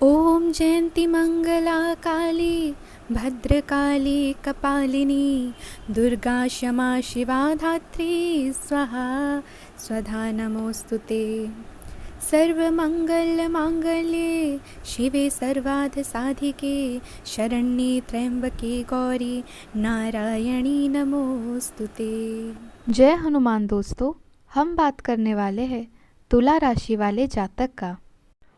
ॐ जयन्ती मङ्गला काली भद्रकाली कपालिनी दुर्गा क्षमा शिवा धात्री स्वाहा स्वधा नमोऽस्तु ते। सर्वमङ्गलमाङ्गल्ये शिवे सर्वार्थसाधिके शरण्ये त्र्यम्बके गौरी नारायणी नमोऽस्तु ते। जय हनुमान। दोस्तों, हम बात करने वाले हैं तुला राशि वाले जातक का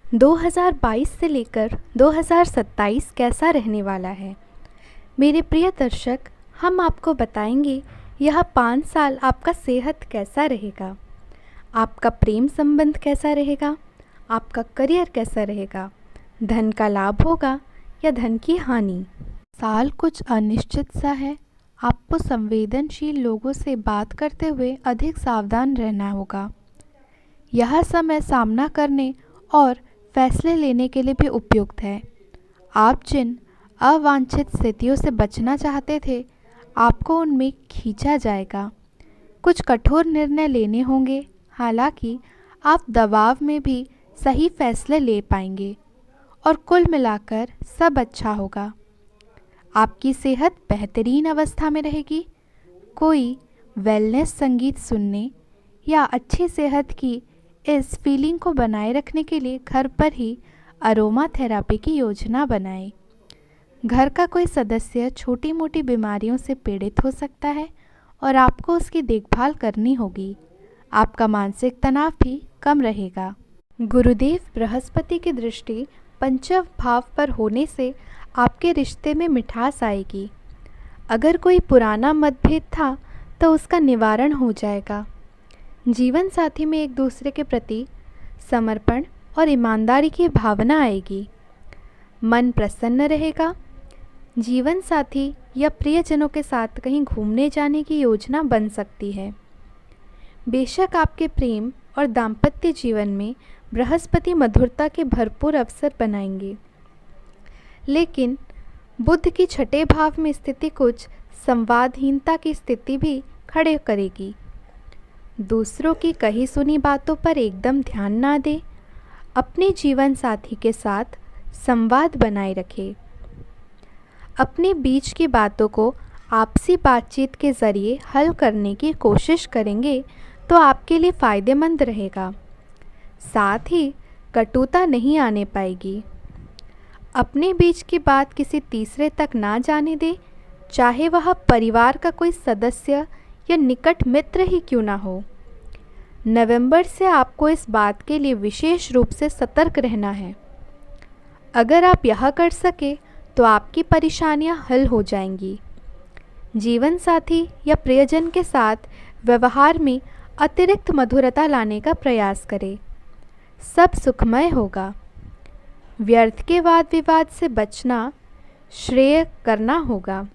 2022 से लेकर 2027 कैसा रहने वाला है। मेरे प्रिय दर्शक, हम आपको बताएंगे यह 5 साल आपका सेहत कैसा रहेगा, आपका प्रेम संबंध कैसा रहेगा, आपका करियर कैसा रहेगा, धन का लाभ होगा या धन की हानि। साल कुछ अनिश्चित सा है। आपको संवेदनशील लोगों से बात करते हुए अधिक सावधान रहना होगा। यह समय सामना करने और फैसले लेने के लिए भी उपयुक्त है। आप जिन अवांछित स्थितियों से बचना चाहते थे, आपको उनमें खींचा जाएगा। कुछ कठोर निर्णय लेने होंगे, हालांकि आप दबाव में भी सही फैसले ले पाएंगे और कुल मिलाकर सब अच्छा होगा। आपकी सेहत बेहतरीन अवस्था में रहेगी। कोई वेलनेस संगीत सुनने या अच्छी सेहत की इस फीलिंग को बनाए रखने के लिए घर पर ही अरोमा थेरेपी की योजना बनाएं। घर का कोई सदस्य छोटी मोटी बीमारियों से पीड़ित हो सकता है और आपको उसकी देखभाल करनी होगी। आपका मानसिक तनाव भी कम रहेगा। गुरुदेव बृहस्पति की दृष्टि पंचम भाव पर होने से आपके रिश्ते में मिठास आएगी। अगर कोई पुराना मतभेद था तो उसका निवारण हो जाएगा। जीवन साथी में एक दूसरे के प्रति समर्पण और ईमानदारी की भावना आएगी। मन प्रसन्न रहेगा। जीवन साथी या प्रियजनों के साथ कहीं घूमने जाने की योजना बन सकती है। बेशक आपके प्रेम और दाम्पत्य जीवन में बृहस्पति मधुरता के भरपूर अवसर बनाएंगे, लेकिन बुध की छठे भाव में स्थिति कुछ संवादहीनता की स्थिति भी खड़े करेगी। दूसरों की कही सुनी बातों पर एकदम ध्यान ना दें। अपने जीवन साथी के साथ संवाद बनाए रखें। अपने बीच की बातों को आपसी बातचीत के ज़रिए हल करने की कोशिश करेंगे तो आपके लिए फ़ायदेमंद रहेगा। साथ ही कटुता नहीं आने पाएगी। अपने बीच की बात किसी तीसरे तक ना जाने दें, चाहे वह परिवार का कोई सदस्य या निकट मित्र ही क्यों ना हो। नवंबर से आपको इस बात के लिए विशेष रूप से सतर्क रहना है। अगर आप यह कर सके तो आपकी परेशानियां हल हो जाएंगी। जीवन साथी या प्रियजन के साथ व्यवहार में अतिरिक्त मधुरता लाने का प्रयास करें। सब सुखमय होगा। व्यर्थ के वाद विवाद से बचना श्रेय करना होगा।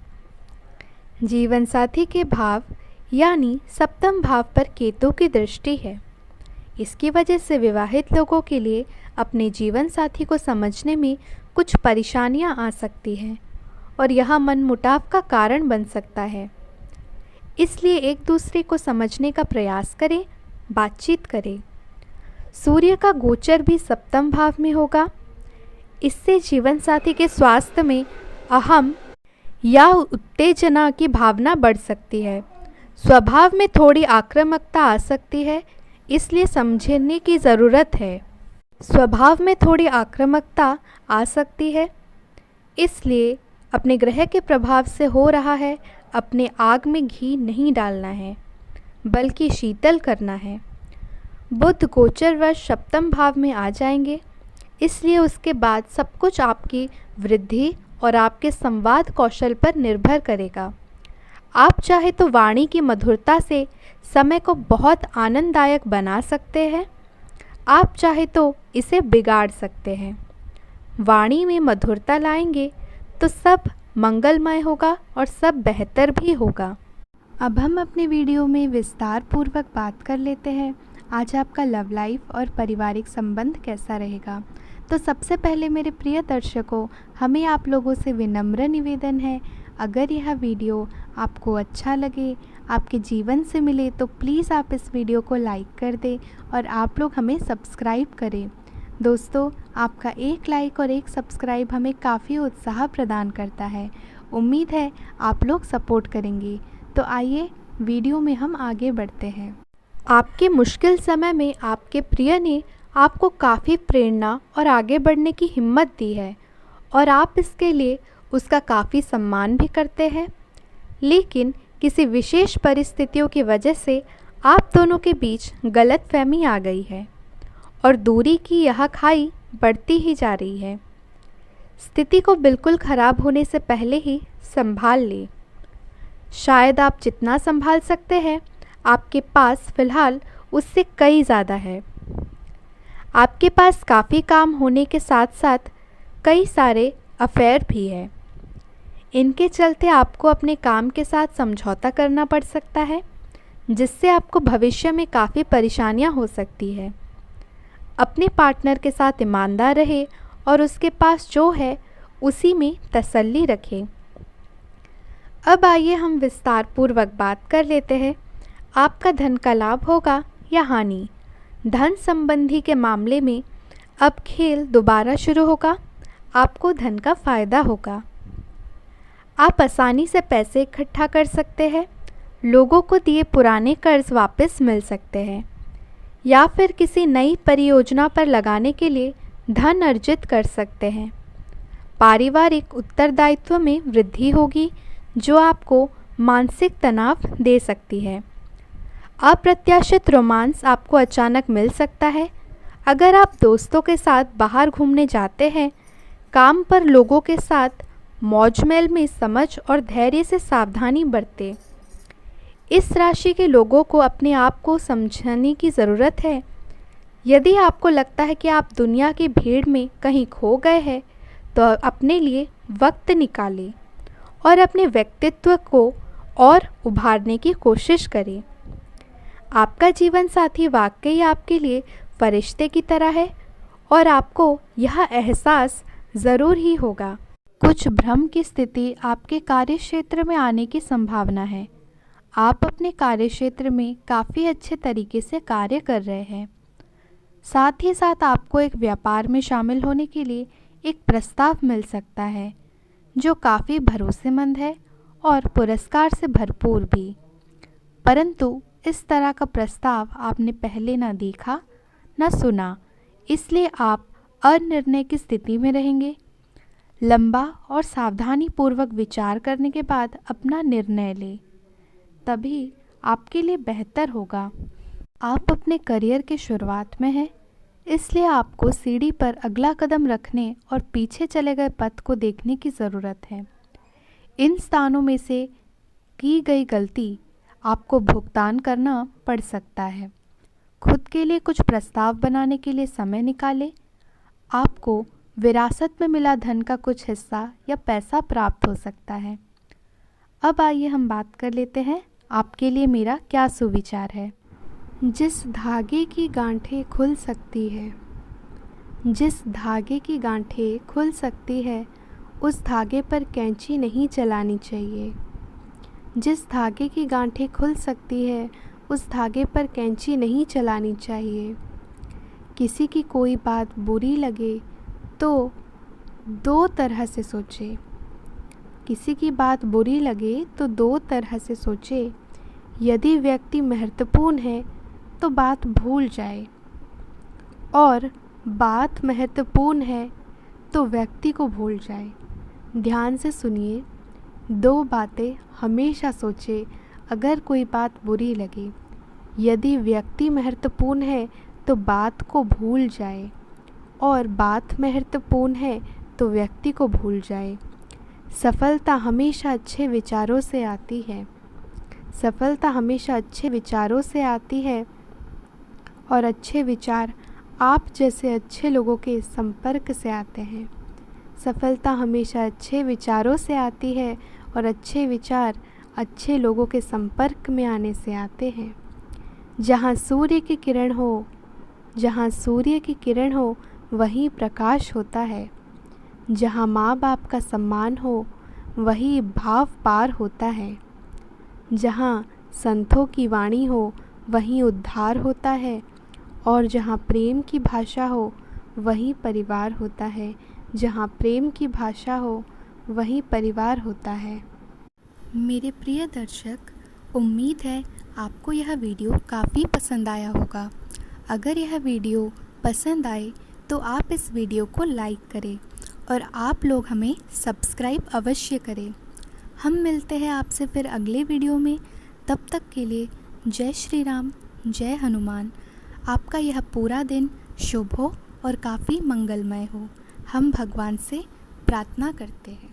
जीवन साथी के भाव यानी सप्तम भाव पर केतु की दृष्टि है। इसकी वजह से विवाहित लोगों के लिए अपने जीवन साथी को समझने में कुछ परेशानियां आ सकती हैं और यह मनमुटाव का कारण बन सकता है। इसलिए एक दूसरे को समझने का प्रयास करें, बातचीत करें। सूर्य का गोचर भी सप्तम भाव में होगा। इससे जीवन साथी के स्वास्थ्य में अहम या उत्तेजना की भावना बढ़ सकती है। स्वभाव में थोड़ी आक्रामकता आ सकती है, इसलिए समझने की ज़रूरत है। स्वभाव में थोड़ी आक्रामकता आ सकती है, इसलिए अपने ग्रह के प्रभाव से हो रहा है। अपने आग में घी नहीं डालना है, बल्कि शीतल करना है। बुध गोचरवश सप्तम भाव में आ जाएंगे, इसलिए उसके बाद सब कुछ आपकी वृद्धि और आपके संवाद कौशल पर निर्भर करेगा। आप चाहे तो वाणी की मधुरता से समय को बहुत आनंददायक बना सकते हैं। आप चाहे तो इसे बिगाड़ सकते हैं। वाणी में मधुरता लाएंगे तो सब मंगलमय होगा और सब बेहतर भी होगा। अब हम अपने वीडियो में विस्तार पूर्वक बात कर लेते हैं आज आपका लव लाइफ और पारिवारिक संबंध कैसा रहेगा। तो सबसे पहले मेरे प्रिय दर्शकों, हमें आप लोगों से विनम्र निवेदन है, अगर यह वीडियो आपको अच्छा लगे, आपके जीवन से मिले, तो प्लीज़ आप इस वीडियो को लाइक कर दें और आप लोग हमें सब्सक्राइब करें। दोस्तों, आपका एक लाइक और एक सब्सक्राइब हमें काफ़ी उत्साह प्रदान करता है। उम्मीद है आप लोग सपोर्ट करेंगे। तो आइए वीडियो में हम आगे बढ़ते हैं। आपके मुश्किल समय में आपके प्रिय ने आपको काफ़ी प्रेरणा और आगे बढ़ने की हिम्मत दी है और आप इसके लिए उसका काफ़ी सम्मान भी करते हैं। लेकिन किसी विशेष परिस्थितियों की वजह से आप दोनों के बीच गलतफहमी आ गई है और दूरी की यह खाई बढ़ती ही जा रही है। स्थिति को बिल्कुल ख़राब होने से पहले ही संभाल ले। शायद आप जितना संभाल सकते हैं आपके पास फ़िलहाल उससे कई ज़्यादा है। आपके पास काफ़ी काम होने के साथ साथ कई सारे अफेयर भी है। इनके चलते आपको अपने काम के साथ समझौता करना पड़ सकता है, जिससे आपको भविष्य में काफ़ी परेशानियां हो सकती है। अपने पार्टनर के साथ ईमानदार रहे और उसके पास जो है उसी में तसल्ली रखें। अब आइए हम विस्तार पूर्वक बात कर लेते हैं। आपका धन का लाभ होगा या हानि। धन संबंधी के मामले में अब खेल दोबारा शुरू होगा। आपको धन का फ़ायदा होगा। आप आसानी से पैसे इकट्ठा कर सकते हैं। लोगों को दिए पुराने कर्ज वापस मिल सकते हैं या फिर किसी नई परियोजना पर लगाने के लिए धन अर्जित कर सकते हैं। पारिवारिक उत्तरदायित्व में वृद्धि होगी जो आपको मानसिक तनाव दे सकती है। अप्रत्याशित रोमांस आपको अचानक मिल सकता है। अगर आप दोस्तों के साथ बाहर घूमने जाते हैं, काम पर लोगों के साथ मौजमेल में समझ और धैर्य से सावधानी बरतें। इस राशि के लोगों को अपने आप को समझने की ज़रूरत है। यदि आपको लगता है कि आप दुनिया की भीड़ में कहीं खो गए हैं, तो अपने लिए वक्त निकालें और अपने व्यक्तित्व को और उभारने की कोशिश करें। आपका जीवन साथी वाकई आपके लिए फरिश्ते की तरह है और आपको यह एहसास ज़रूर ही होगा। कुछ भ्रम की स्थिति आपके कार्यक्षेत्र में आने की संभावना है। आप अपने कार्यक्षेत्र में काफ़ी अच्छे तरीके से कार्य कर रहे हैं। साथ ही साथ आपको एक व्यापार में शामिल होने के लिए एक प्रस्ताव मिल सकता है जो काफ़ी भरोसेमंद है और पुरस्कार से भरपूर भी। परंतु इस तरह का प्रस्ताव आपने पहले न देखा न सुना, इसलिए आप अनिर्णय की स्थिति में रहेंगे। लंबा और सावधानीपूर्वक विचार करने के बाद अपना निर्णय लें, तभी आपके लिए बेहतर होगा। आप अपने करियर के शुरुआत में हैं, इसलिए आपको सीढ़ी पर अगला कदम रखने और पीछे चले गए पथ को देखने की ज़रूरत है। इन स्थानों में से की गई गलती आपको भुगतान करना पड़ सकता है। खुद के लिए कुछ प्रस्ताव बनाने के लिए समय निकालें। आपको विरासत में मिला धन का कुछ हिस्सा या पैसा प्राप्त हो सकता है। अब आइए हम बात कर लेते हैं आपके लिए मेरा क्या सुविचार है। जिस धागे की गांठें खुल सकती है, जिस धागे की गांठें खुल सकती है उस धागे पर कैंची नहीं चलानी चाहिए। जिस धागे की गांठें खुल सकती है उस धागे पर कैंची नहीं चलानी चाहिए। किसी की कोई बात बुरी लगे तो दो तरह से सोचे। किसी की बात बुरी लगे तो दो तरह से सोचे। यदि व्यक्ति महत्वपूर्ण है तो बात भूल जाए और बात महत्वपूर्ण है तो व्यक्ति को भूल जाए। ध्यान से सुनिए, दो बातें हमेशा सोचे। अगर कोई बात बुरी लगे, यदि व्यक्ति महत्वपूर्ण है तो बात को भूल जाए और बात महत्वपूर्ण है तो व्यक्ति को भूल जाए। सफलता हमेशा अच्छे विचारों से आती है। सफलता हमेशा अच्छे विचारों से आती है और अच्छे विचार आप जैसे अच्छे लोगों के संपर्क से आते हैं। सफलता हमेशा अच्छे विचारों से आती है और अच्छे विचार अच्छे लोगों के संपर्क में आने से आते हैं। जहाँ सूर्य की किरण हो, जहाँ सूर्य की किरण हो वहीं प्रकाश होता है। जहाँ माँ बाप का सम्मान हो वहीं भाव पार होता है। जहाँ संतों की वाणी हो वहीं उद्धार होता है और जहाँ प्रेम की भाषा हो वहीं परिवार होता है। जहाँ प्रेम की भाषा हो वहीं परिवार होता है। मेरे प्रिय दर्शक, उम्मीद है आपको यह वीडियो काफ़ी पसंद आया होगा। अगर यह वीडियो पसंद आए तो आप इस वीडियो को लाइक करें और आप लोग हमें सब्सक्राइब अवश्य करें। हम मिलते हैं आपसे फिर अगले वीडियो में। तब तक के लिए जय श्री राम, जय हनुमान। आपका यह पूरा दिन शुभ हो और काफ़ी मंगलमय हो, हम भगवान से प्रार्थना करते हैं।